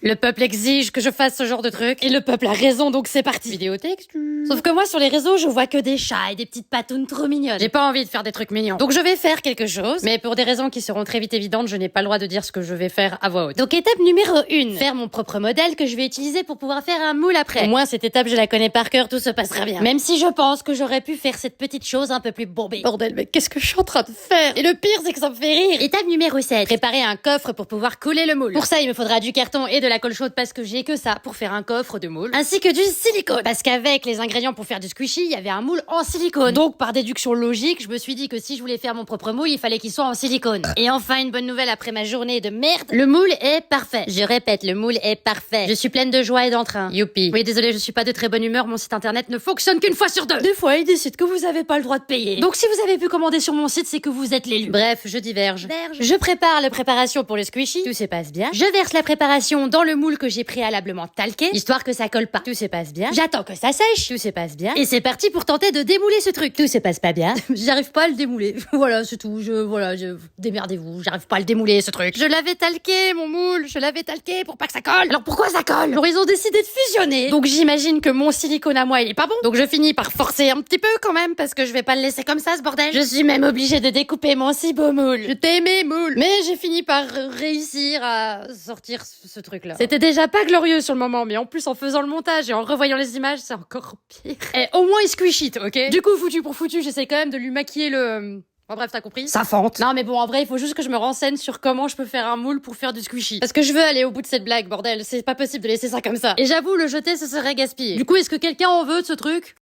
Le peuple exige que je fasse ce genre de truc. Et le peuple a raison, donc c'est parti. Vidéotexte. Sauf que moi, sur les réseaux, je vois que des chats et des petites patounes trop mignonnes. J'ai pas envie de faire des trucs mignons. Donc je vais faire quelque chose. Mais pour des raisons qui seront très vite évidentes, je n'ai pas le droit de dire ce que je vais faire à voix haute. Donc étape numéro 1. Faire mon propre modèle que je vais utiliser pour pouvoir faire un moule après. Au moins, cette étape, je la connais par cœur, tout se passera bien. Même si je pense que j'aurais pu faire cette petite chose un peu plus bombée. Bordel, mais qu'est-ce que je suis en train de faire? Et le pire, c'est que ça me fait rire. Étape numéro 7. Préparer un coffre pour pouvoir couler le moule. Pour ça, il me faudra du carton et de la colle chaude parce que j'ai que ça pour faire un coffre de moule. Ainsi que du silicone. Parce qu'avec les ingrédients pour faire du squishy, il y avait un moule en silicone. Donc, par déduction logique, je me suis dit que si je voulais faire mon propre moule, il fallait qu'il soit en silicone. Et enfin, une bonne nouvelle après ma journée de merde. Le moule est parfait. Je répète, le moule est parfait. Je suis pleine de joie et d'entrain. Youpi. Oui, désolé, je suis pas de très bonne humeur. Mon site internet ne fonctionne qu'une fois sur deux. Des fois, il décide que vous avez pas le droit de payer. Donc, si vous avez pu commander sur mon site, c'est que vous êtes l'élu. Bref, je diverge. Je prépare la préparation pour le squishy. Tout se passe bien. Je verse la préparation dans le moule que j'ai préalablement talqué, histoire que ça colle pas. Tout se passe bien. J'attends que ça sèche. Tout se passe bien. Et c'est parti pour tenter de démouler ce truc. Tout se passe pas bien. J'arrive pas à le démouler. Voilà, c'est tout. Démerdez-vous. J'arrive pas à le démouler, ce truc. Je l'avais talqué, mon moule. Je l'avais talqué pour pas que ça colle. Alors pourquoi ça colle? Alors ils ont décidé de fusionner. Donc j'imagine que mon silicone à moi, il est pas bon. Donc je finis par forcer un petit peu quand même, parce que je vais pas le laisser comme ça, ce bordel. Je suis même obligée de découper mon si beau moule. Je t'aimais, moule. Mais j'ai fini par réussir à sortir ce truc-là. C'était déjà pas glorieux sur le moment, mais en plus en faisant le montage et en revoyant les images, c'est encore pire. Et au moins il squish it, ok? Du coup, foutu pour foutu, j'essaie quand même de lui maquiller le... Bon, bref, t'as compris? Ça fente. Non, mais bon, en vrai, il faut juste que je me renseigne sur comment je peux faire un moule pour faire du squishy. Parce que je veux aller au bout de cette blague, bordel. C'est pas possible de laisser ça comme ça. Et j'avoue, le jeter, ce serait gaspillé. Du coup, est-ce que quelqu'un en veut de ce truc?